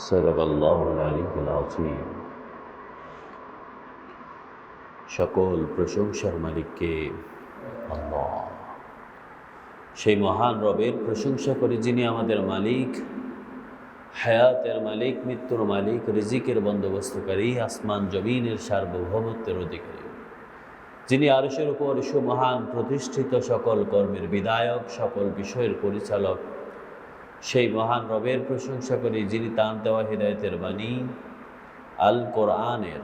সাদাকাল্লাহুল আলিয়্যুল আযীম। সকল প্রশংসার মালিককে আল্লাহ, সেই মহান রবের প্রশংসা করে যিনি আমাদের মালিক, হায়াতের মালিক, মৃত্যুর মালিক, রিজিকের বন্দোবস্তকারী, আসমান জমিনের সার্বভৌমত্বের অধিকারী, যিনি আরশের উপর সুমহান প্রতিষ্ঠিত, সকল কর্মের বিধায়ক, সকল বিষয়ের পরিচালক, সেই মহান রবের প্রশংসা করি যিনি তাঁর দেওয়া হিদায়াতের বাণী আল কোরআনের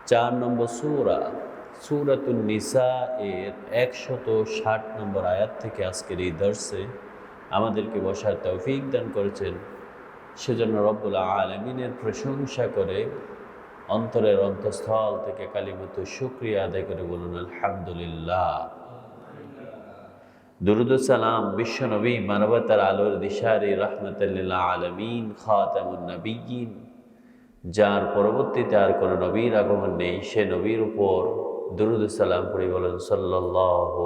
4 নম্বর সূরাতুন নিসা এর 160 নম্বর আয়াত থেকে আজকের এই দর্শে আমাদেরকে বসার তৌফিক দান করেছেন। সেজন্য রব্বুল আলামিনের প্রশংসা করে অন্তরের অন্তঃস্থল থেকে কালিমাত শুকরিয়া আদায় করে বলুন আলহামদুলিল্লাহ। দুরুদ ও সালাম বিশ্বনবী, মানবতার আলোর দিশারি, রাহমাতাল লিল আলামিন, খাতামুন নবিয়্যিন, যার পরবর্তীতে আর কোনো নবীর আগমন নেই, সে নবীর উপর দুরুদ ও সালাম পড়ে বলেন সাল্লাল্লাহু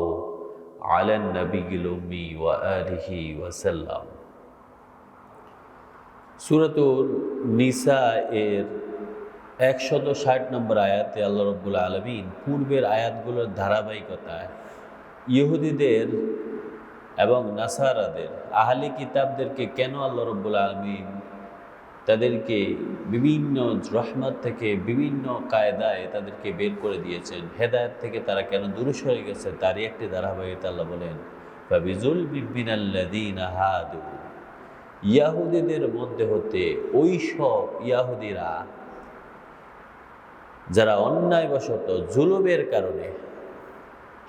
আলান নবিয়্যিল উম্মি ওয়া আলিহি ওয়া সাল্লাম। সূরাতুল নিসা এর 160 নম্বর আয়াতে আল্লাহ রাব্বুল আলামিন পূর্বের আয়াতগুলোর ধারাবাহিকতায় ইহুদিদের এবং নাসারাদের, আহলি কিতাবদেরকে কেন আল্লাহ রাব্বুল আলামিন তাদেরকে বিভিন্ন রহমত থেকে, বিভিন্ন কায়দায় তাদেরকে বের করে দিয়েছেন, হেদায়েত থেকে তারা কেন দূরে সরে গেছে, তারই একটি ধারাবাহিকতা আল্লাহ বলেন ফাবিযুলমিন মিনাল্লাযীনা হাদু, ইয়াহুদীদের মধ্যে হতে ওই সব ইয়াহুদীরা যারা অন্যায়বশত জুলুমের কারণে,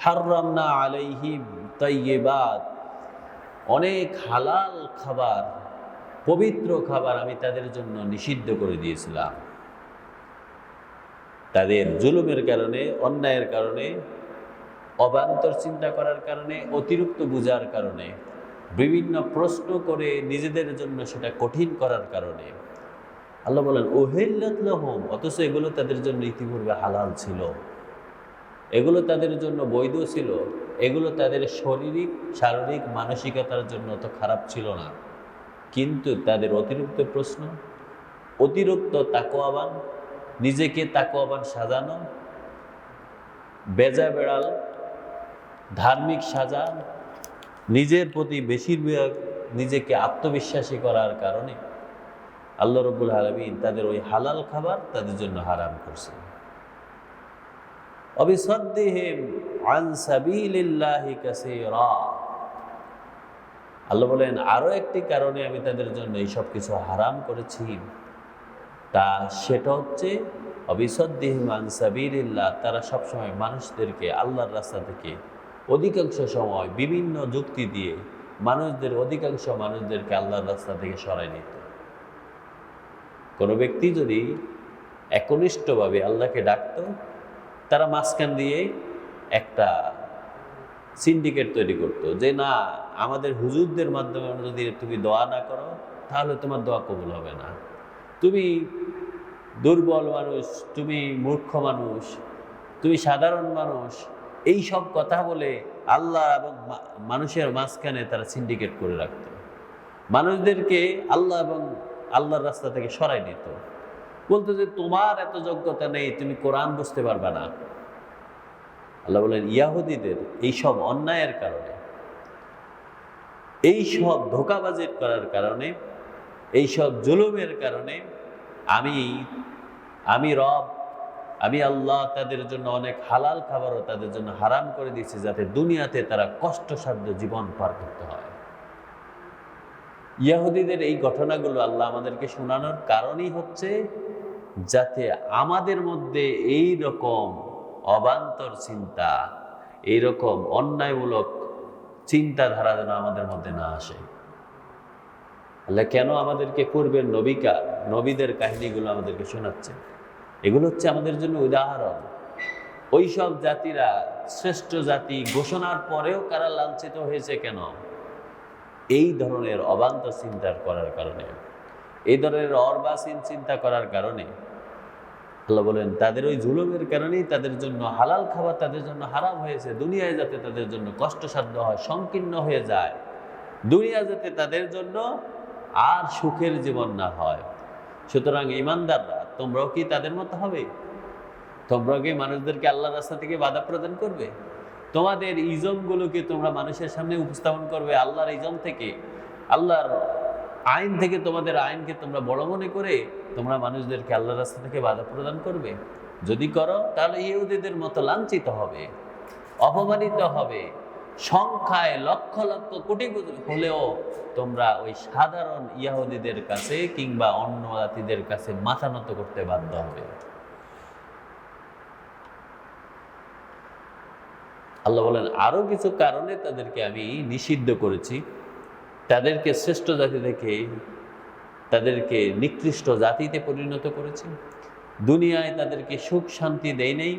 হাররামনা আলাইহিম তাইয়্যিবাত, অনেক হালাল খাবার, পবিত্র খাবার আমি তাদের জন্য নিষিদ্ধ করে দিয়েছিলাম। তাদের জুলুমের কারণে, অন্যায়ের কারণে, অবান্তর চিন্তা করার কারণে, অতিরিক্ত বুঝার কারণে, বিভিন্ন প্রশ্ন করে নিজেদের জন্য সেটা কঠিন করার কারণে আল্লাহ বলেন উহিল্লাত লাহুম, অথচ এগুলো তাদের জন্য ইতিপূর্বে হালাল ছিল, এগুলো তাদের জন্য বৈধ ছিল, এগুলো তাদের শারীরিক মানসিকতার জন্য তো খারাপ ছিল না, কিন্তু তাদের অতিরিক্ত প্রশ্ন, অতিরিক্ত তাকওয়াবান, নিজেকে তাকওয়াবান সাজানো, বেজা বেড়াল ধার্মিক সাজা, নিজের প্রতি বেশিরভাগ নিজেকে আত্মবিশ্বাসী করার কারণে আল্লাহ রাব্বুল আলামিন তাদের ওই হালাল খাবার তাদের জন্য হারাম করছেন। অবিসাদ্দিহিম আন সাবিলিল্লাহি কাসীরা, আল্লাহ বলেন আরো একটি কারণে আমি তাদের জন্য এই সব কিছু হারাম করেছি, তা সেটা হচ্ছে অবিসাদ্দিহিম আন সাবিলিল্লাহ, তারা সবসময় মানুষদেরকে আল্লাহর রাস্তা থেকে অধিকাংশ সময় বিভিন্ন যুক্তি দিয়ে অধিকাংশ মানুষদেরকে আল্লাহর রাস্তা থেকে সরাই নিত। কোনো ব্যক্তি যদি একনিষ্ঠভাবে আল্লাহকে ডাকত, তারা মাঝখান দিয়ে একটা সিন্ডিকেট তৈরি করত, যে না, আমাদের হুজুরদের মাধ্যমে যদি তুমি দোয়া না করো তাহলে তোমার দোয়া কবুল হবে না, তুমি দুর্বল মানুষ, তুমি মূর্খ মানুষ, তুমি সাধারণ মানুষ, এই সব কথা বলে আল্লাহ এবং মানুষের মাঝখানে তারা সিন্ডিকেট করে রাখত, মানুষদেরকে আল্লাহ এবং আল্লাহর রাস্তা থেকে সরাই নিত, বলতো যে তোমার এত যোগ্যতা নেই, তুমি কোরআন বুঝতে পারবে না। আল্লাহ বলেন ইয়াহুদীদের এই সব অন্যায়ের কারণে, এই সব ধোঁকাবাজির করার কারণে, এই সব জুলুমের কারণে আমি রব, আমি আল্লাহ তাদের জন্য অনেক হালাল খাবারও তাদের জন্য হারাম করে দিয়েছি, যাতে দুনিয়াতে তারা কষ্টসাধ্য জীবন পার করতে হয়। ইহুদিদের এই ঘটনাগুলো আল্লাহ আমাদেরকে শোনানোর কারণই হচ্ছে যাতে আমাদের মধ্যে এই রকম অবান্তর চিন্তা, এই রকম অন্যায়মূলক চিন্তাধারা যেন আমাদের মধ্যে না আসে। আল্লাহ কেন আমাদেরকে পূর্বের নবীদের কাহিনীগুলো আমাদেরকে শোনাচ্ছে? এগুলো হচ্ছে আমাদের জন্য উদাহরণ। ওই সব জাতিরা শ্রেষ্ঠ জাতি ঘোষণার পরেও কারা লাঞ্ছিত হয়েছে কেন? এই ধরনের অবান্তর চিন্তা করার কারণে, এই ধরনের অর্বাচীন চিন্তা করার কারণে আল্লাহ বলেন তাদের ওই জুলুমের কারণেই তাদের জন্য হালাল খাবার তাদের জন্য হারাম হয়েছে, দুনিয়ায় যাতে তাদের জন্য কষ্টসাধ্য হয়, সংকীর্ণ হয়ে যায়, দুনিয়া যাতে তাদের জন্য আর সুখের জীবন না হয়। সুতরাং ঈমানদাররা তোমরাও কি তাদের মতো হবে? তোমরাও কি মানুষদেরকে আল্লাহর রাস্তা থেকে বাধা প্রদান করবে? তোমাদের ইজমগুলোকে তোমরা মানুষের সামনে উপস্থাপন করবে আল্লাহর ইজম থেকে, আল্লাহর আইন থেকে, তোমাদের আইনকে তোমরা বড় মনে করে তোমরা মানুষদেরকে আল্লাহর রাস্তা থেকে বাধা প্রদান করবে। যদি করো তাহলে ইহুদিদের মতো লাঞ্ছিত হবে, অপমানিত হবে। সংখ্যায় লক্ষ লক্ষ কোটি হলেও তোমরা ওই সাধারণ ইহুদিদের কাছে কিংবা অন্য জাতিদের কাছে মাথা নত করতে বাধ্য হবে। আল্লাহ বলেন আরো কিছু কারণে তাদেরকে আমি নিষিদ্ধ করেছি, তাদেরকে শ্রেষ্ঠ জাতি থেকে তাদেরকে নিকৃষ্ট জাতিতে পরিণত করেছি, দুনিয়ায় তাদেরকে সুখ শান্তি দেই নেই,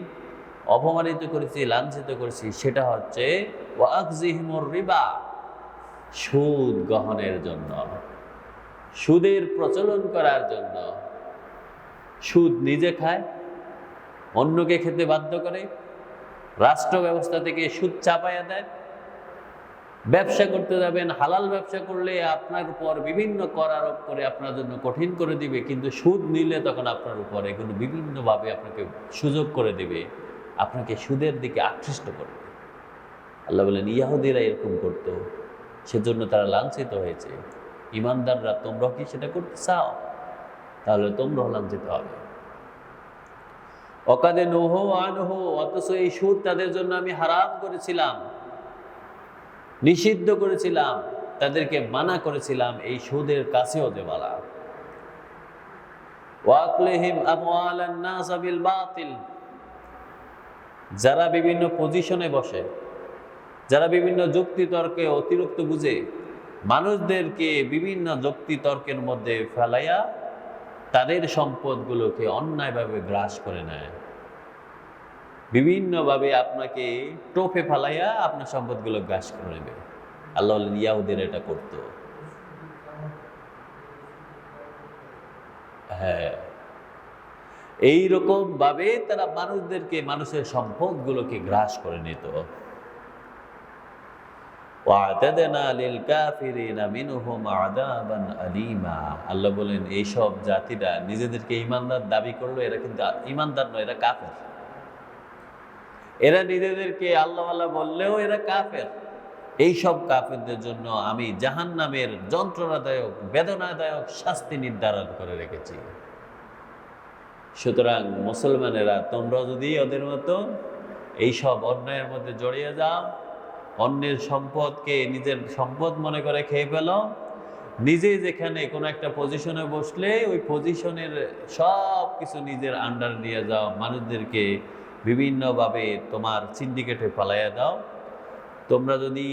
অপমানিত করেছি, লাঞ্ছিত করেছি। সেটা হচ্ছে ওয়াকজিহিমুর রিবা, সুদ গ্রহণের জন্য, সুদের প্রচলন করার জন্য। সুদ নিজে খায়, অন্যকে খেতে বাধ্য করে, রাষ্ট্র ব্যবস্থা থেকে সুদ চাপাইয়া দেয়। ব্যবসা করতে যাবেন, হালাল ব্যবসা করলে আপনার উপর বিভিন্ন কর আরোপ করে আপনার জন্য কঠিন করে দিবে, কিন্তু সুদ নিলে তখন আপনার উপর এগুলো বিভিন্নভাবে আপনাকে সুযোগ করে দিবে, আপনাকে সুদের দিকে আকৃষ্ট করবে। আল্লাহ বলেন ইহুদিরা এরকম করতো, সেজন্য তারা লাঞ্ছিত হয়েছে। ঈমানদাররা তোমরাও কি সেটা করতে চাও? তাহলে তোমরাও লাঞ্ছিত হবে। ওয়াকাদ নুহু আনহু, অথচ এই সুদ তাদের জন্য আমি হারাম করেছিলাম, নিষিদ্ধ করেছিলাম, তাদেরকে মানা করেছিলাম এই সুদের কাছেও যাওয়া না। ওয়াকলিহিম আমওয়ালান নাস বিল বাতিল, যারা বিভিন্ন পজিশনে বসে, যারা বিভিন্ন যুক্তি তর্কে অতিরিক্ত বুঝে, মানুষদেরকে বিভিন্ন যুক্তি তর্কের মধ্যে ফেলাইয়া তাদের সম্পদগুলোকে অন্যায়ভাবে গ্রাস করে নেয়, বিভিন্নভাবে আপনাকে টোপে ফেলাইয়া আপনার সম্পদগুলো গ্রাস করে নেবে। আল্লাহ বলেন ইহুদিরা এটা করত। হ্যাঁ, এইরকম ভাবে তারা মানুষদেরকে, মানুষের সম্পদগুলোকে গ্রাস করে নিত। ওয়া'তাদনা লিল কাফিরিনা মিনহুম আযাবান আলীমা, আল্লাহ বলেন এইসব জাতিরা নিজেদেরকে ঈমানদার দাবি করলো, এরা কিন্তু ঈমানদার নয়, এরা কাফের। এরা নিজেদেরকে আল্লাহওয়ালা বললেও এরা কাফের। এইসব কাফেরদের জন্য আমি জাহান্নামের যন্ত্রণাদায়ক, বেদনাদায়ক শাস্তি নির্ধারণ করে রেখেছি। সুতরাং মুসলমানেরা তোমরা যদি ওদের মতো এইসব অন্যায়ের মধ্যে জড়িয়ে যাও, অন্যের সম্পদকে নিজের সম্পদ মনে করে খেয়ে ফেলো, নিজে যেখানে কোনো একটা পজিশনে বসলে ওই পজিশনের সব কিছু নিজের আন্ডার নিয়ে যাও, মানুষদেরকে বিভিন্নভাবে তোমার সিন্ডিকেটে পালাইয়া দাও। তোমরা যদি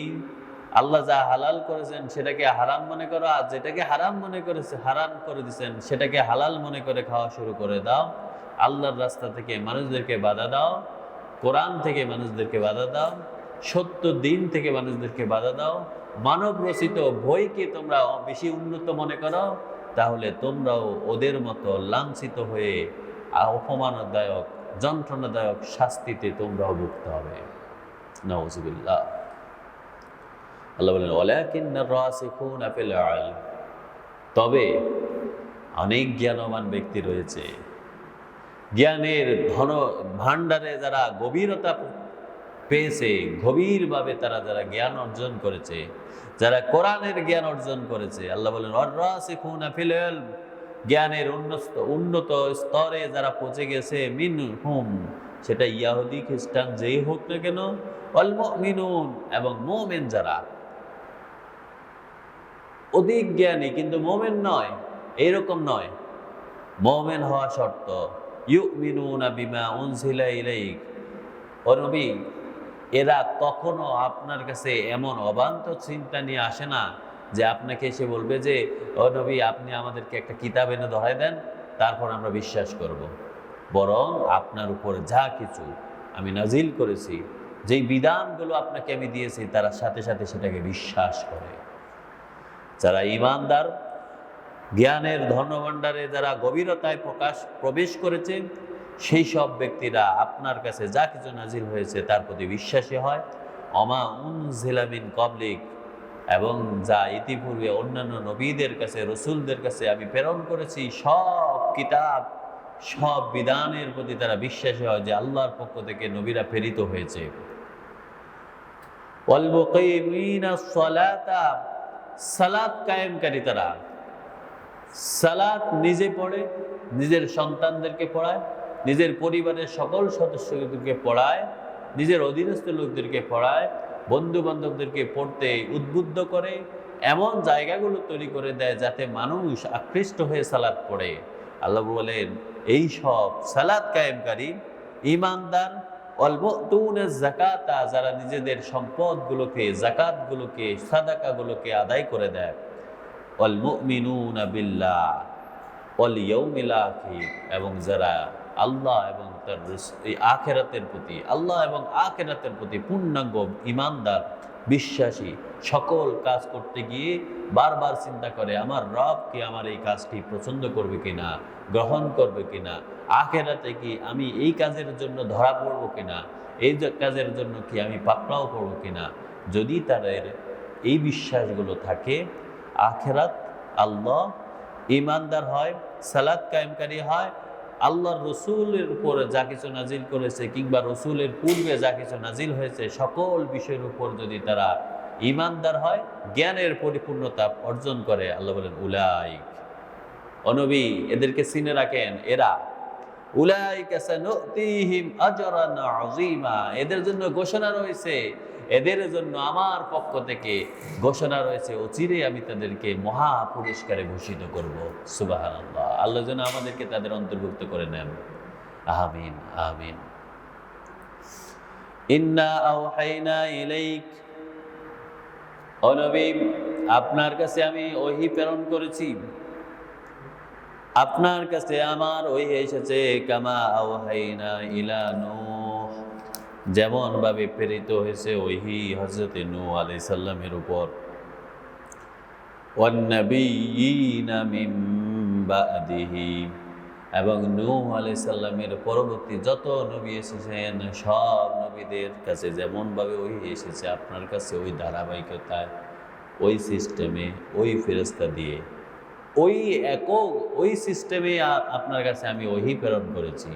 আল্লাহ যা হালাল করেছেন সেটাকে হারাম মনে করো, আর যেটাকে হারাম মনে করেছে, হারাম করে দিচ্ছেন, সেটাকে হালাল মনে করে খাওয়া শুরু করে দাও। আল্লাহর রাস্তা থেকে মানুষদেরকে বাধা দাও, কোরআন থেকে মানুষদেরকে বাধা দাও, সত্য দিন থেকে মানুষদেরকে বাধা দাও, মানব রচিত বইকে তোমরা বেশি উন্নত মনে করো, তাহলে তোমরাও ওদের মতো লাঞ্ছিত হয়ে অপমানদায়ক, যন্ত্রণাদায়ক শাস্তিতে তোমরাও ভুগতে হবে। নাউযুবিল্লাহ। আল্লাহ বলেন ওয়ালাকিন্নার রাসিখুনা ফিল ইলম, তবে অনেক জ্ঞানবান ব্যক্তি রয়েছে, জ্ঞানের ধন ভাণ্ডারে যারা গভীরতা পেয়েছে, গভীরভাবে তারা যারা জ্ঞান অর্জন করেছে, যারা কোরআনের জ্ঞান অর্জন করেছে, আল্লাহ বলেন ওয়ার-রাসিখুনা ফিল ইলম, জ্ঞানের উন্নত স্তরে যারা পৌঁছে গেছে, মিনহুম, সেটা ইহুদি খ্রিস্টান যেই হোক না কেন, ওয়াল মুমিনুন, এবং মুমিন যারা অধিক জ্ঞানী কিন্তু মুমিন নয়, এইরকম নয়। মুমিন হওয়া শর্ত। ইউমিনুনা বিমা উনজিলা ইলাইক, ও নবী, এরা কখনো আপনার কাছে এমন অবান্ত চিন্তা নিয়ে আসে না যে আপনাকে এসে বলবে যে ও নবী আপনি আমাদেরকে একটা কিতাব এনে ধরাই দেন, তারপর আমরা বিশ্বাস করব। বরং আপনার উপর যা কিছু আমি নাজিল করেছি, যেই বিধানগুলো আপনাকে আমি দিয়েছি, তারা সাথে সাথে সেটাকে বিশ্বাস করে। যারা ঈমানদার, জ্ঞানের ধনভাণ্ডারে যারা গভীরতায় প্রবেশ করেছে, সেই সব ব্যক্তিরা আপনার কাছে যা কিছু নাজিল হয়েছে তার প্রতি বিশ্বাসী হয়। অমা উনজিলা মিন ক্বাবলিক, এবং যা ইতিপূর্বে অন্যান্য নবীদের কাছে, রসুলদের কাছে আমি প্রেরণ করেছি, সব কিতাব, সব বিধানের প্রতি তারা বিশ্বাসী হয় যে আল্লাহর পক্ষ থেকে নবীরা প্রেরিত হয়েছে। ওয়াল মুকিমিনাস সালাতা, সালাত কায়েমকারী তারা। সালাত নিজে পড়ে, নিজের সন্তানদেরকে পড়ায়, নিজের পরিবারের সকল সদস্যদেরকে পড়ায়, নিজের অধীনস্থ লোকদেরকে পড়ায়, বন্ধু বান্ধবদেরকে পড়তে উদ্বুদ্ধ করে, এমন জায়গাগুলো তৈরি করে দেয় যাতে মানুষ আকৃষ্ট হয়ে সালাত পড়ে। আল্লাহ বলেন এই সব সালাত কায়েমকারী ঈমানদার, ওয়াল মুতুনা যাকাতা, যারা নিজেদের সম্পদগুলোকে, যাকাতগুলোকে, সাদাকাগুলোকে আদায় করে দেয়, ওয়াল মুমিনুনা বিল্লাহ ওয়াল ইয়াউমিল আখির, এবং যারা আল্লাহ এবং তার এই আখিরাতের প্রতি, আল্লাহ এবং আখিরাতের প্রতি পূর্ণাঙ্গ ঈমানদার, বিশ্বাসী, সকল কাজ করতে গিয়ে বারবার চিন্তা করে আমার রব কি আমার এই কাজটি পছন্দ করবে কিনা, গ্রহণ করবে কিনা, আখিরাতে কি আমি এই কাজের জন্য ধরা পড়বো কিনা, এই কাজের জন্য কি আমি পাকড়াও পড়বো কিনা। যদি তাদের এই বিশ্বাসগুলো থাকে, আখিরাত, আল্লাহ, ঈমানদার হয়, সালাত কায়েমকারী হয়, আল্লাহর রসুলের উপর যা কিছু নাজিল করেছে কিংবা রসুলের পূর্বে যা কিছু নাজিল হয়েছে সকল বিষয়ের উপর যদি তারা ঈমানদার হয়, জ্ঞানের পরিপূর্ণতা অর্জন করে, আল্লাহ বলেন উলাইক, ও নবী এদেরকে চিনে রাখেন, এরা উলাইকা সানুতিহিম আজরান আযীমা, এদের জন্য ঘোষণা রয়েছে, এদের জন্য আমার পক্ষ থেকে ঘোষণা রয়েছে, অচিরে আমি তাদেরকে মহা পুরস্কারে ভূষিত করব। সুবহানাল্লাহ, আল্লাহ যেন আমাদেরকে তাদের অন্তর্ভুক্ত করে নেন। আমিন আমিন। ইন্না আওহাইনা ইলাইক, ও নবী আপনার কাছে আমি ওহী প্রেরণ করেছি, আপনার কাছে আমার ওহী এসেছে, কামা আওহাইনা ইলা নূহ, যেমন ভাবে প্রেরিত হয়েছে ওহী হযরত নূহ আলাইহিস সালামের উপর, ওয়ান নাবিয়িনা মিন বাদিহি, এবং নূহ আলাইহিস সালামের পরবর্তী যত নবী এসেছেন সব নবীদের কাছে যেমন ভাবে ওহী এসেছে, আপনার কাছে ওই ধারাবাহিকতায়, ওই সিস্টেমে, ওই ফেরেশতা দিয়ে, ওই একক, ওই সিস্টেমে আপনার কাছে আমি ওহী প্রেরণ করেছি।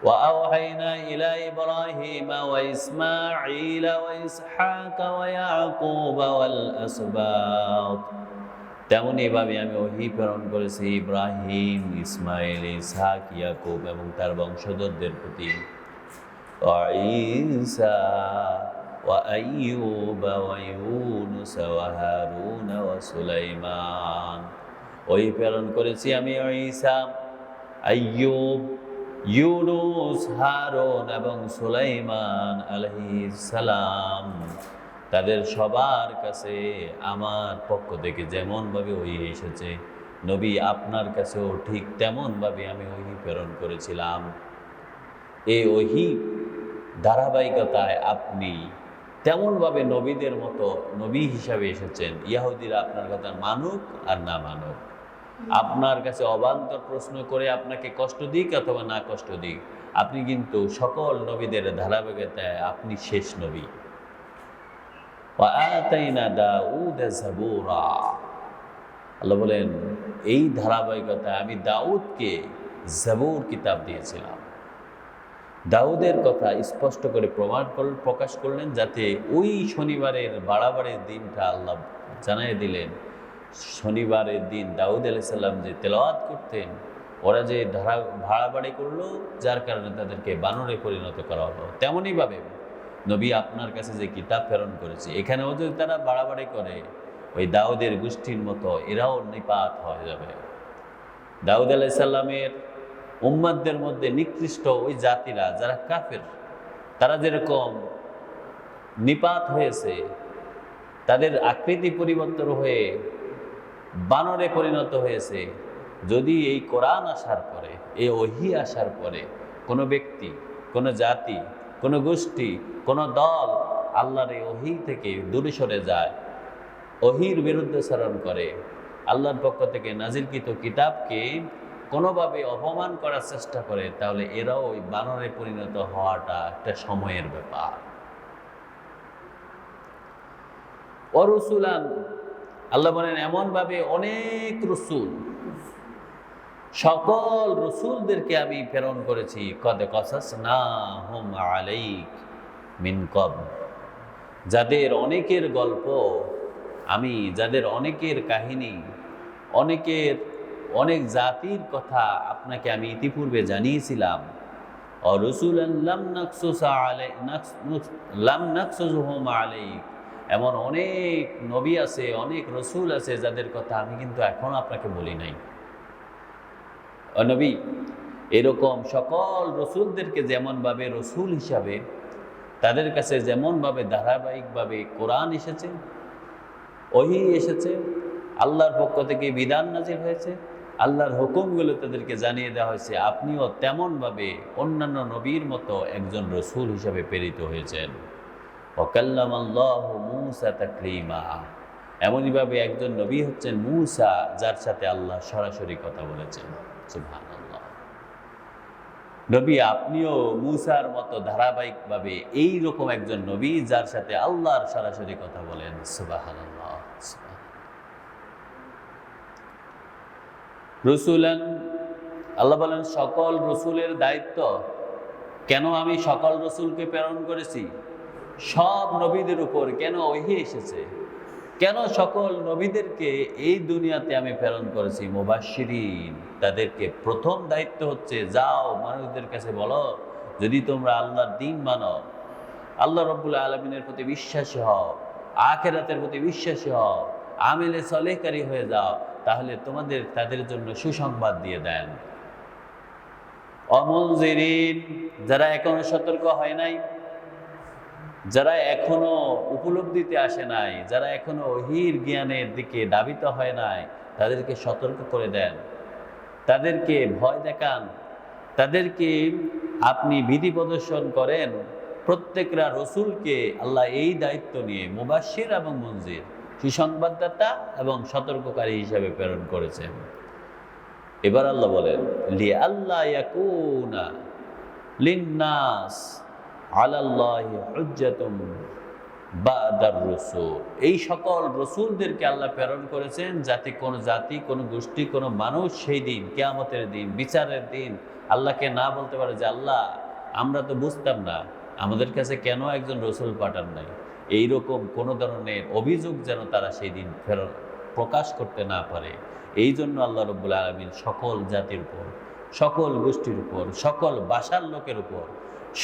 وأوحينا إلى إبراهيم وإسماعيل وإسحاق ويعقوب والأسباط, তেমনি ভাবে আমি ওহী প্রেরণ করেছি ইব্রাহিম, ইসমাইল, ইসহাক, ইয়াকুব এবং তার বংশধরদের প্রতি, ঈসা ওয়া আইয়ুব ওয়া ইউনুস ওয়া হারুন ওয়া সুলাইমান, ওহী প্রেরণ করেছি আমি ঈসা, আইয়ুব, ইউনুস, হারুন এবং সুলাইমান আলাইহিস সালাম, তাদের সবার কাছে আমার পক্ষ থেকে যেমনভাবে ওহী এসেছে, নবী আপনার কাছেও ঠিক তেমনভাবে আমি ওহী প্রেরণ করেছিলাম। এই ওহী ধারাবাহিকতায় আপনি তেমনভাবে নবীদের মতো নবী হিসাবে এসেছেন। ইহুদিরা আপনার কথা মানুক আর না মানুক, আপনার কাছে অবান্তর প্রশ্ন করে আপনাকে কষ্ট দিক অথবা না কষ্ট দিক, আপনি কিন্তু সকল নবীদের ধারাবাহিকতায় আপনি শেষ নবী। ওয়া আতাইনা দাউদা যাবুরা, আল্লাহ বলেন এই ধারাবাহিকতায় আমি দাউদকে যাবুর কিতাব দিয়েছিলাম। দাউদের কথা স্পষ্ট করে প্রকাশ করলেন, যাতে ওই শনিবারের বাড়াবাড়ির দিনটা আল্লাহ জানাই দিলেন। শনিবারের দিন দাউদ আলাইহিস সালাম যে তেলাওয়াত করতেন, ওরা যে ভাড়াবাড়ি করলো, যার কারণে তাদেরকে বানরে পরিণত করা হলো। তেমনইভাবে নবী আপনার কাছে যে কিতাব প্রেরণ করেছে, এখানেও যদি তারা বাড়াবাড়ি করে ওই দাউদের গোষ্ঠীর মতো এরাও নিপাত হয়ে যাবে। দাউদ আলাইহিস সালামের উম্মতদের মধ্যে নিকৃষ্ট ওই জাতিরা যারা কাফের, তারা যেরকম নিপাত হয়েছে, তাদের আকৃতি পরিবর্তন হয়ে বানরে পরিণত হয়েছে, যদি এই কোরআন আসার পরে, এই ওহী আসার পরে কোনো ব্যক্তি, কোনো জাতি, কোনো গোষ্ঠী, কোনো দল আল্লাহর এই ওহী থেকে দূরে সরে যায়, ওহীর বিরুদ্ধে স্মরণ করে, আল্লাহর পক্ষ থেকে নাজিলকৃত কিতাবকে কোনোভাবে অপমান করার চেষ্টা করে, তাহলে এরাও ওই বানরে পরিণত হওয়াটা একটা সময়ের ব্যাপার। অরসুলান, আল্লাহ বলেন এমনভাবে অনেক রসুল, সকল রসুলদেরকে আমি প্রেরণ করেছি। কদ কসাসনাহুম আলাইক মিন ক্বাবল, যাদের অনেকের গল্প আমি, যাদের অনেকের কাহিনী, অনেক জাতির কথা আপনাকে আমি ইতিপূর্বে জানিয়েছিলাম। অরসুলান লাম নাকসুসহুম আলাইক, এমন অনেক নবী আছে, অনেক রসুল আছে যাদের কথা আমি কিন্তু এখনো আপনাকে বলি নাই। নবী, এরকম সকল রসুলদেরকে যেমনভাবে রসুল হিসাবে তাদের কাছে যেমনভাবে ধারাবাহিকভাবে কোরআন এসেছে, ওহী এসেছে, আল্লাহর পক্ষ থেকে বিধান নাজিল হয়েছে, আল্লাহর হুকুমগুলো তাদেরকে জানিয়ে দেওয়া হয়েছে, আপনিও তেমনভাবে অন্যান্য নবীর মতো একজন রসুল হিসাবে প্রেরিত হয়েছেন। ওয়াকাল্লামাল্লাহু মূসা তাকলিমা, এমনইভাবে একজন নবী হচ্ছেন মূসা, যার সাথে আল্লাহ সরাসরি কথা বলেছেন। সুবহানাল্লাহ। নবী, আপনিও মূসার মতো ধারাবাহিকভাবে এইরকম একজন নবী, যার সাথে আল্লাহর সরাসরি কথা বলেন। সুবহানাল্লাহ। রসুলান, আল্লাহ বলেন সকল রসুলের দায়িত্ব। কেন আমি সকল রসুলকে প্রেরণ করেছি? সব নবীদের উপর কেন ওহী এসেছে? কেন সকল নবীদেরকে এই দুনিয়াতে আমি প্রেরণ করেছি? মুবাশশিরিন, তাদেরকে প্রথম দায়িত্ব হচ্ছে, যাও মানুষদের কাছে বলো, যদি তোমরা আল্লাহর দ্বীন মানো, আল্লাহ রাব্বুল আলামিনের প্রতি বিশ্বাসী হও, আখিরাতের প্রতি বিশ্বাসী হও, আমেলে সলেহকারী হয়ে যাও, তাহলে তাদের জন্য সুসংবাদ দিয়ে দেন। অমুনজিরিন, যারা এখনো সতর্ক হয় নাই, যারা এখনো উপলব্ধিতে আসে নাই, যারা এখনো ওহীর জ্ঞানের দিকে ধাবিত হয় নাই, তাদেরকে সতর্ক করে দেন, তাদেরকে ভয় দেখান, তাদেরকে আপনি ভীতি প্রদর্শন করেন। প্রত্যেকটা রসুলকে আল্লাহ এই দায়িত্ব নিয়ে মুবাশশির এবং মুনজির, সুসংবাদদাতা এবং সতর্ককারী হিসাবে প্রেরণ করেছেন। এবার আল্লাহ বলেন, লিআল্লা ইয়াকুনা লিন্নাস আলাল্লাহি হুজ্জাতুম বাদার রসুল, এই সকল রসুলদেরকে আল্লাহ প্রেরণ করেছেন যাতে কোনো জাতি, কোনো গোষ্ঠী, কোনো মানুষ সেই দিন, কিয়ামতের দিন, বিচারের দিন আল্লাহকে না বলতে পারে যে আল্লাহ, আমরা তো বুঝতাম না, আমাদের কাছে কেন একজন রসুল পাঠান নাই। এইরকম কোনো ধরনের অভিযোগ যেন তারা সেই দিন প্রকাশ করতে না পারে। এই জন্য আল্লাহ রাব্বুল আলামিন সকল জাতির উপর, সকল গোষ্ঠীর উপর, সকল ভাষার লোকের উপর,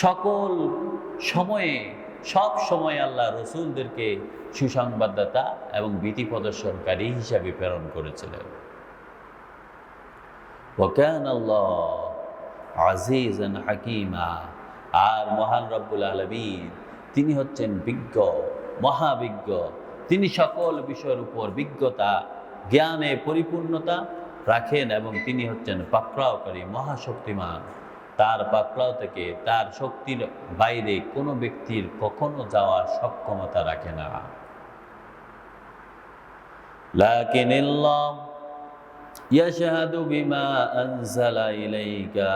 সকল সময়ে, সব সময় আল্লাহ রসুলদেরকে সুসংবাদদাতা এবং ভীতি প্রদর্শনকারী হিসাবে প্রেরণ করেছিলেন। ওয়া কানা আল্লাহ আজিজান হাকিমা, আর মহান রব্বুল আলামিন তিনি হচ্ছেন বিজ্ঞ, মহাবিজ্ঞ, তিনি সকল বিষয়ের উপর বিজ্ঞতা, জ্ঞানে পরিপূর্ণতা রাখেন এবং তিনি হচ্ছেন পাকড়াওকারী, মহাশক্তিমান। তার পাকড়াও থেকে, তার শক্তির বাইরে কোনো ব্যক্তির কখনো যাওয়ার সক্ষমতা রাখে না। লাকিনিল্লাহ ইয়াশহাদু বিমা আনজালা ইলাইকা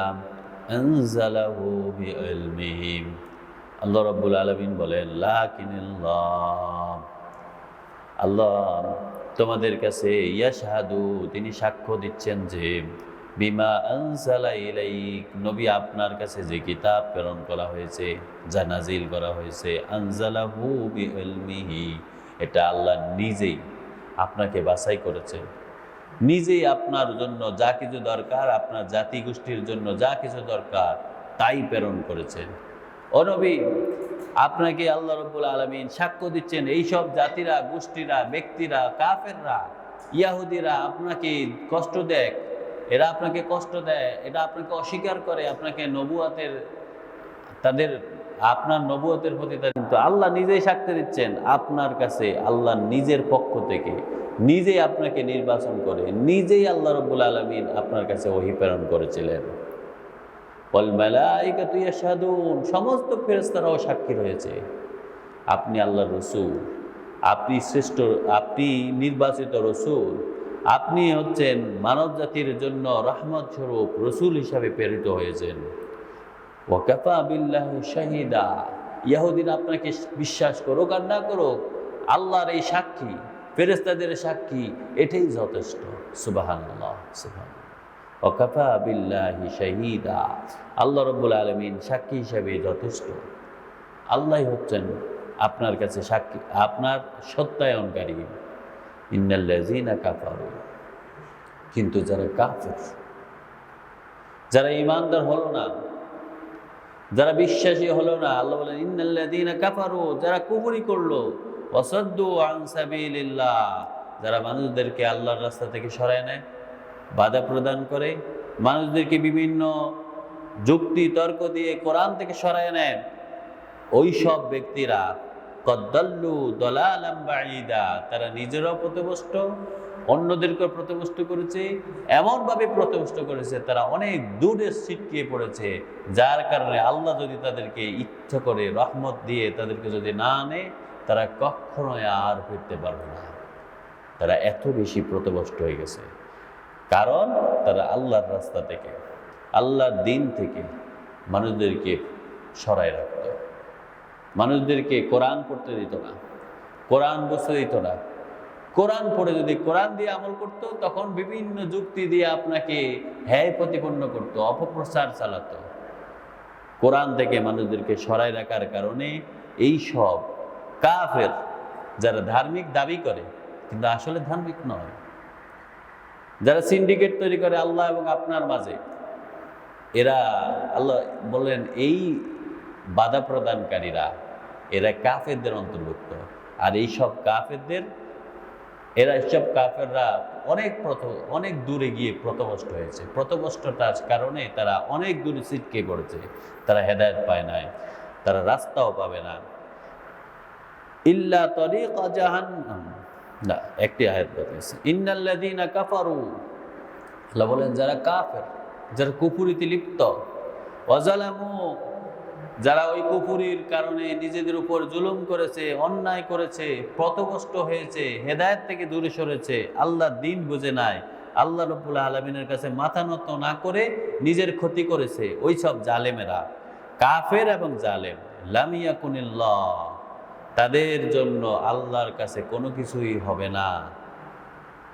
আনজালাহু বিইলমিহি, আল্লাহ রাব্বুল আলামিন বলেন, লাকিনিল্লাহ, আল্লাহ তোমাদের কাছে ইয়াশহাদু, তিনি সাক্ষ্য দিচ্ছেন যে বিমা আনজালা ইলাইক, নবী আপনার কাছে যে কিতাব প্রেরণ করা হয়েছে, যা নাজিল করা হয়েছে, আনজালাহু বিইলমিহি, এটা আল্লাহ নিজেই আপনাকে বাছাই করেছেন, নিজেই আপনার জন্য যা কিছু দরকার, আপনার জাতি গোষ্ঠীর জন্য যা কিছু দরকার তাই প্রেরণ করেছেন। ও নবী, আপনাকে আল্লাহ রাব্বুল আলামিন সাক্ষ্য দিচ্ছেন, এইসব জাতিরা, গোষ্ঠীরা, ব্যক্তিরা, কাফেররা, ইয়াহুদিরা আপনাকে কষ্ট দেয়, এরা আপনাকে কষ্ট দেয়, এটা আপনাকে অস্বীকার করে, আপনাকে নবুয়তের, আপনার নবুয়তের প্রতি, কিন্তু আল্লাহ নিজেই সাক্ষ্য দিচ্ছেন আপনার কাছে, আল্লাহ নিজের পক্ষ থেকে নিজেই আপনাকে নির্বাচন করে, নিজেই আল্লাহ রাব্বুল আলামিন আপনার কাছে ওহী প্রেরণ করেছিলেন। ওয়াল মালাইকাতু ইয়াশহাদুন, সমস্ত ফেরেশতারাও সাক্ষী রয়েছে আপনি আল্লাহর রসুল, আপনি শ্রেষ্ঠ, আপনি নির্বাচিত রসুল, আপনি হচ্ছেন মানব জাতির জন্য রহমত স্বরূপ রসুল হিসাবে প্রেরিত হয়েছেন। ওয়া কাফা বিল্লাহি শাহিদা, ইহুদিরা আপনাকে বিশ্বাস করুক আর না করুক, আল্লাহর এই সাক্ষী, ফেরেশতাদের সাক্ষী, এটাই যথেষ্ট। সুবহানাল্লাহ, সুবহানাল্লাহ। ওয়াকাফা বিল্লাহি শাহীদা, আল্লাহ রাব্বুল আলামিন সাক্ষী হিসেবে যথেষ্ট। আল্লাহ হচ্ছেন আপনার কাছে সাক্ষী, আপনার সত্যায়নকারী। ইন্নাল্লাযীনা কাফারু, কিন্তু যারা কাফের, যারা ঈমানদার হলো না, যারা বিশ্বাসী হলো না, আল্লাহ বলেন ইন্নাল্লাযীনা কাফারু, যারা কুফরি করলো, ওয়াসাদ্দু আন সাবিলিল্লাহ, যারা মানুষদেরকে আল্লাহর রাস্তা থেকে সরায় নেয়, বাধা প্রদান করে, মানুষদেরকে বিভিন্ন যুক্তি তর্ক দিয়ে কোরআন থেকে সরায় নেয়, ওই সব ব্যক্তিরা কদ্দাল্লু দলালাম বাঈদা, তারা নিজেরাও পথভ্রষ্ট, অন্যদেরকে পথভ্রষ্ট করেছে, এমনভাবে পথভ্রষ্ট করেছে তারা অনেক দূরে ছিটকে পড়েছে, যার কারণে আল্লাহ যদি তাদেরকে ইচ্ছা করে রহমত দিয়ে তাদেরকে যদি না আনে, তারা কখনোই আর ফিরতে পারবে না। তারা এত বেশি পথভ্রষ্ট হয়ে গেছে, কারণ তারা আল্লাহর রাস্তা থেকে, আল্লাহর দিন থেকে মানুষদেরকে সরায় রাখত, মানুষদেরকে কোরআন পড়তে দিত না, কোরআন বুঝতে দিত না। কোরআন পড়ে যদি কোরআন দিয়ে আমল করত, তখন বিভিন্ন যুক্তি দিয়ে আপনাকে হ্যায় প্রতিপন্ন করত, অপপ্রচার চালাতো। কোরআন থেকে মানুষদেরকে সরায় রাখার কারণে এই সব কাফের, যারা ধার্মিক দাবি করে কিন্তু আসলে ধার্মিক নয়, যারা সিন্ডিকেট তৈরি করে আল্লাহ এবং আপনার মাঝে, এরা, আল্লাহ বললেন এই বাধা প্রদানকারীরা এরা কাফেরদের অন্তর্ভুক্ত। আর এই সব কাফেরদের, এইসব কাফেররা অনেক দূরে গিয়ে পথভ্রষ্ট হয়েছে। পথভ্রষ্টতার কারণে তারা অনেক দূরে ছিটকে পড়েছে, তারা হেদায়েত পায় নাই, তারা রাস্তাও পাবে না। ইল্লা তরিকা জাহান্নাম, না, একটি আয়াত বলেছে ইন্নাল্লাযীনা কাফারু, আল্লাহ বলেন যারা কাফের, যারা কুফরিতে লিপ্ত, ওয়াজালামু, যারা ওই কুফরির কারণে নিজেদের উপর জুলুম করেছে, অন্যায় করেছে, পথভ্রষ্ট হয়েছে, হেদায়েত থেকে দূরে সরেছে, আল্লাহর দিন বুঝে নাই, আল্লাহ রাব্বুল আলামিনের কাছে মাথা নত না করে নিজের ক্ষতি করেছে, ওই সব জালেমেরা, কাফের এবং জালেম, লাম ইয়াকুনিল্লাহ, তাদের জন্য আল্লাহর কাছে কোনো কিছুই হবে না,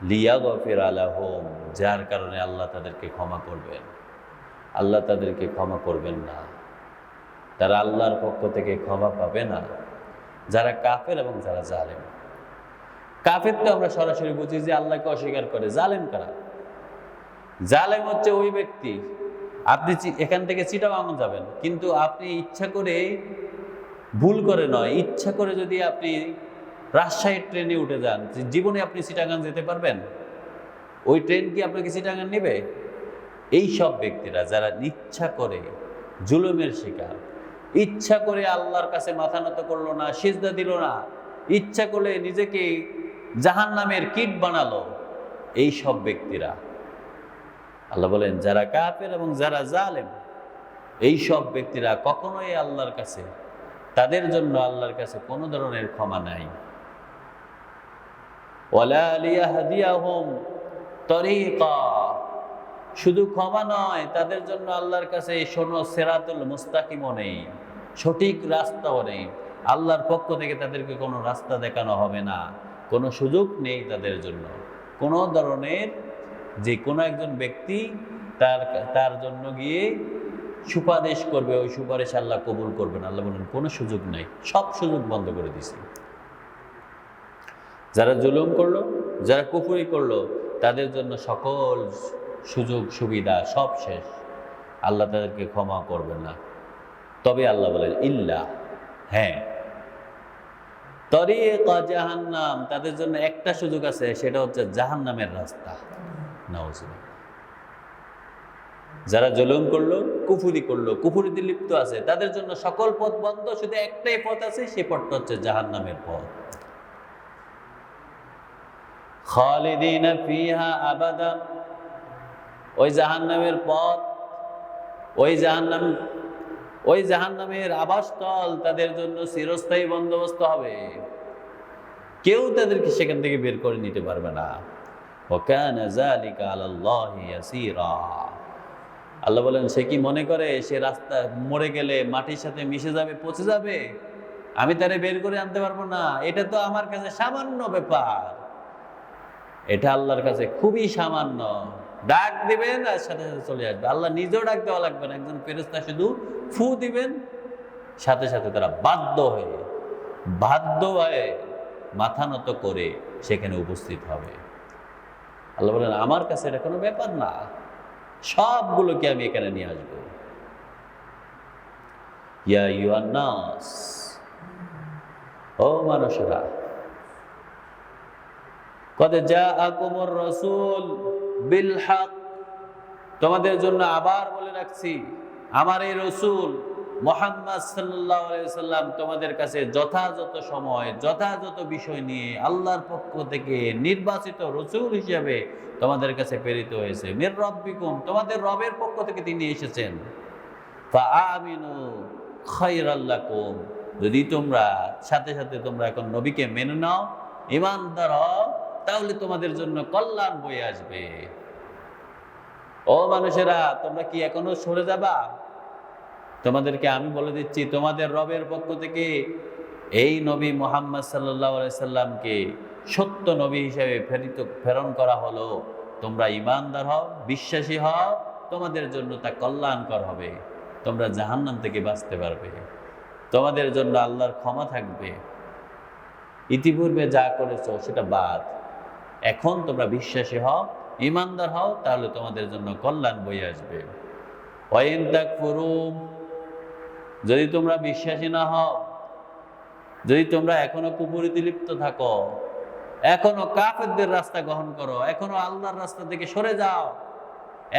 লিয়াগফির লাহুম, যার কারণে আল্লাহ তাদেরকে ক্ষমা করবেন। আল্লাহ তাদেরকে ক্ষমা করবেন না, তারা আল্লাহর পক্ষ থেকে ক্ষমা পাবে না, যারা কাফের এবং যারা জালেম। কাফের তো আমরা সরাসরি বুঝি যে আল্লাহকে অস্বীকার করে। জালেম কারা? জালেম হচ্ছে ওই ব্যক্তি, আপনি এখান থেকে চিটাগাং যাবেন, কিন্তু আপনি ইচ্ছা করে, ভুল করে নয়, ইচ্ছা করে যদি আপনি রাজশাহীর ট্রেনে উঠে যান, জীবনে আপনি চিটাগাং যেতে পারবেন? ওই ট্রেন কি আপনাকে চিটাগাং নেবে? এই সব ব্যক্তিরা যারা ইচ্ছা করে জুলুমের শিকার, ইচ্ছা করে আল্লাহর কাছে মাথা নত করলো না, সিজদা দিল না, ইচ্ছা করে নিজেকে জাহান্নামের কীট বানালো, এই সব ব্যক্তিরা, আল্লাহ বলেন যারা কাফের এবং যারা জালেম, এই সব ব্যক্তিরা কখনোই আল্লাহর কাছে, তাদের জন্য আল্লাহর কাছে কোনো ধরনের ক্ষমা নাই। ওয়ালা লিয়াহদিয়াহুম তরিকা, শুধু ক্ষমা নয়, তাদের জন্য আল্লাহর কাছে শোনো সিরাতুল মুস্তাকিমও নেই, সঠিক রাস্তাও নেই। আল্লাহর পক্ষ থেকে তাদেরকে কোনো রাস্তা দেখানো হবে না, কোনো সুযোগ নেই তাদের জন্য। কোনো ধরনের যে কোনো একজন ব্যক্তি তার জন্য গিয়ে সুপারিশ করবে, ওই সুপারিশ আল্লাহ কবুল করবেন। আল্লাহ বলেন কোনো সুযোগ নেই, সব সুযোগ বন্ধ করে দিছি। যারা জুলুম করলো, যারা কুফরি করলো, তাদের জন্য সকল সুযোগ সুবিধা সব শেষ, আল্লাহ তাদেরকে ক্ষমা করবেন না। তবে আল্লাহ বলেন ইল্লা, হ্যাঁ, তরিকা জাহান্নাম, তাদের জন্য একটা সুযোগ আছে, সেটা হচ্ছে জাহান্নামের রাস্তা। নাউজুবিল্লাহ। যারা জুলুম করলো, কুফরি করলো, কুফরিতে লিপ্ত আছে, তাদের জন্য সকল পথ বন্ধ, শুধু একটাই পথ আছে, সেই পথটা হচ্ছে জাহান্নামের পথ। খালিদিনা ফিহা আবাদা, ওই জাহান্নামের পথ, ওই জাহান্নামের আবাসস্থল তাদের জন্য চিরস্থায়ী বন্দোবস্ত হবে, কেউ তাদেরকে সেখান থেকে বের করে নিতে পারবে না। ওয়া কানা যালিকা আলাল্লাহি ইয়াসীরা, আল্লাহ বলেন সে কি মনে করে সে রাস্তা মরে গেলে মাটির সাথে মিশে যাবে, পচে যাবে? আমি তারে বের করে আনতে পারবো না, এটা তো আমার কাছে সামান্য ব্যাপার। এটা আল্লাহর কাছে খুবই সামান্য। ডাক দিবেন আর সাথে সাথে চলে আসবে। আল্লাহ নিজেও ডাক দেওয়া লাগবে না, একজন ফেরেশতা শুধু ফু দিবেন, সাথে সাথে তারা বাধ্য হয়ে মাথা নত করে সেখানে উপস্থিত হবে। আল্লাহ বলেন আমার কাছে এটা কোনো ব্যাপার না, সবগুলোকে আমি এখানে নিয়ে আসবো। ইয়া আইয়ুহান নাস, ও মানুষেরা, কদ জাআকুমুর রাসূল বিল হক, তোমাদের জন্য আবার বলে রাখছি, আমার এই রাসূল মুহাম্মদ সাল্লাল্লাহু আলাইহি ওয়াসাল্লাম তোমাদের কাছে যথাযথ সময় যথাযথ বিষয় নিয়ে আল্লাহর পক্ষ থেকে নির্বাচিত রাসূল হিসেবে তোমাদের কাছে প্রেরিত হয়েছে। মির রাব্বিকুম, তোমাদের রবের পক্ষ থেকে তিনি এসেছেন। ফাআমিনু খায়রাল লাকুম, যদি তোমরা সাথে সাথে তোমরা এখন নবীকে মেনে নাও, ঈমানদার হও, তাহলে তোমাদের জন্য কল্যাণ বয়ে আসবে। ও মানুষেরা, তোমরা কি এখনো সরে যাবা? তোমাদেরকে আমি বলে দিচ্ছি, তোমাদের রবের পক্ষ থেকে এই নবী মুহাম্মদ সাল্লাল্লাহু আলাইহি সাল্লামকে সত্য নবী হিসেবে প্রেরণ করা হলো। তোমরা ঈমানদার হও, বিশ্বাসী হও, তোমাদের জন্য তা কল্যাণকর হবে। তোমরা জাহান্নাম থেকে বাঁচতে পারবে, তোমাদের জন্য আল্লাহর ক্ষমা থাকবে। ইতিপূর্বে যা করেছো সেটা বাদ, এখন তোমরা বিশ্বাসী হও, ঈমানদার হও, তাহলে তোমাদের জন্য কল্যাণ বয়ে আসবে। ওয়াইন তাকফুরু, যদি তোমরা বিশ্বাসী না হও, যদি তোমরা এখনো কুফরিতে লিপ্ত থাকো, এখনো কাফেরদের রাস্তা গ্রহণ করো, এখনো আল্লাহর রাস্তা থেকে সরে যাও,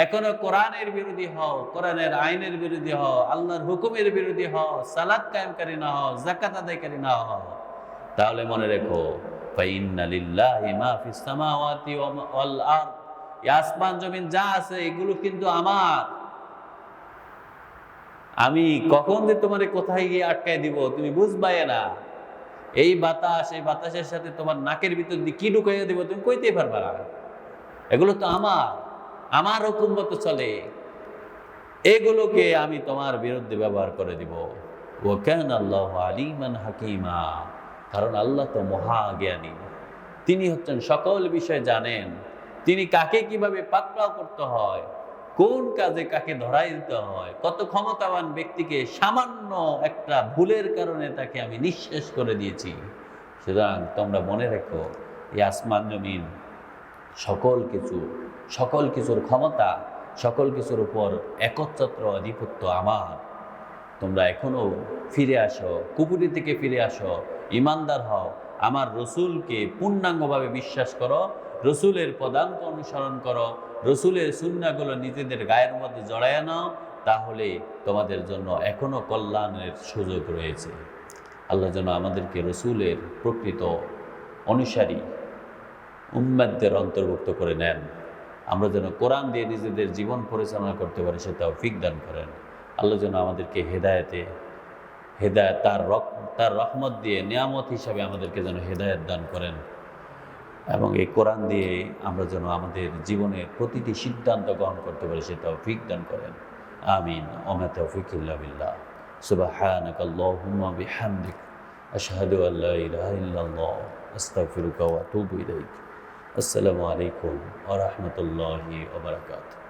এখনো কোরআনের বিরোধী হও, কোরআনের আইনের বিরোধী হও, আল্লাহর হুকুমের বিরোধী হও, সালাত কায়েমকারী না হও, যাকাত আদায়কারী না হও, তাহলে মনে রেখো, ফাইন্না লিল্লাহি মা ফিস সামাওয়াতি ওয়াল আরদ, আসমান জমিন যা আছে এগুলো কিন্তু আমার। আমি কখন যে তোমারে কোথায় গিয়ে আটকায় দিব তুমি বুঝবাই না। এই বাতাস, এই বাতাসের সাথে তোমার নাকের ভিতর দিয়ে কি ঢুকাইয়া দিব তুমি কইতেই পারবা না। এগুলো তো আমার হুকুম মতো চলে, এগুলোকে আমি তোমার বিরুদ্ধে ব্যবহার করে দিব। ওয়া কানা আল্লাহু আলিমান হাকিমা, কারণ আল্লাহ তো মহাজ্ঞানী, তিনি হচ্ছেন সকল বিষয় জানেন। তিনি কাকে কিভাবে পাকড়াও করতে হয়, কোন কাজে কাকে ধরাই দিতে হয়, কত ক্ষমতাবান ব্যক্তিকে সামান্য একটা ভুলের কারণে তাকে আমি নিঃশেষ করে দিয়েছি। সুতরাং তোমরা মনে রেখো, এই আসমান জমিন সকল কিছুর ক্ষমতা, সকল কিছুর উপর একচ্ছত্র আধিপত্য আমার। তোমরা এখনো ফিরে আসো, কুফরি থেকে ফিরে আসো, ঈমানদার হও, আমার রসুলকে পূর্ণাঙ্গভাবে বিশ্বাস করো, রসুলের পদাঙ্ক অনুসরণ করো, রসুলের সুন্নাহগুলো নিজেদের গায়ের মধ্যে জড়ায় নাও, তাহলে তোমাদের জন্য এখনো কল্যাণের সুযোগ রয়েছে। আল্লাহ যেন আমাদেরকে রসুলের প্রকৃত অনুসারী উম্মতদের অন্তর্ভুক্ত করে নেন। আমরা যেন কোরআন দিয়ে নিজেদের জীবন পরিচালনা করতে পারি, সে তৌফিক দান করেন। আল্লাহ যেন আমাদেরকে হেদায়েত তার রহমত দিয়ে নিয়ামত হিসাবে আমাদেরকে যেন হেদায়েত দান করেন, এবং এই কোরআন দিয়ে আমরা যেন আমাদের জীবনের প্রতিটি সিদ্ধান্ত গ্রহণ করতে পারি, সে তৌফিক দান করেন। আমিন। ওমা তৌফিক ইল্লা বিল্লাহ। সুবহানাকা আল্লাহুম্মা বিহামদিক, আশহাদু আল লা ইলাহা ইল্লাল্লাহ, আস্তাগফিরুকা ওয়া আতুবু ইলাইক। আসসালামু আলাইকুম ওয়া রাহমাতুল্লাহি ওয়া বারাকাতুহু।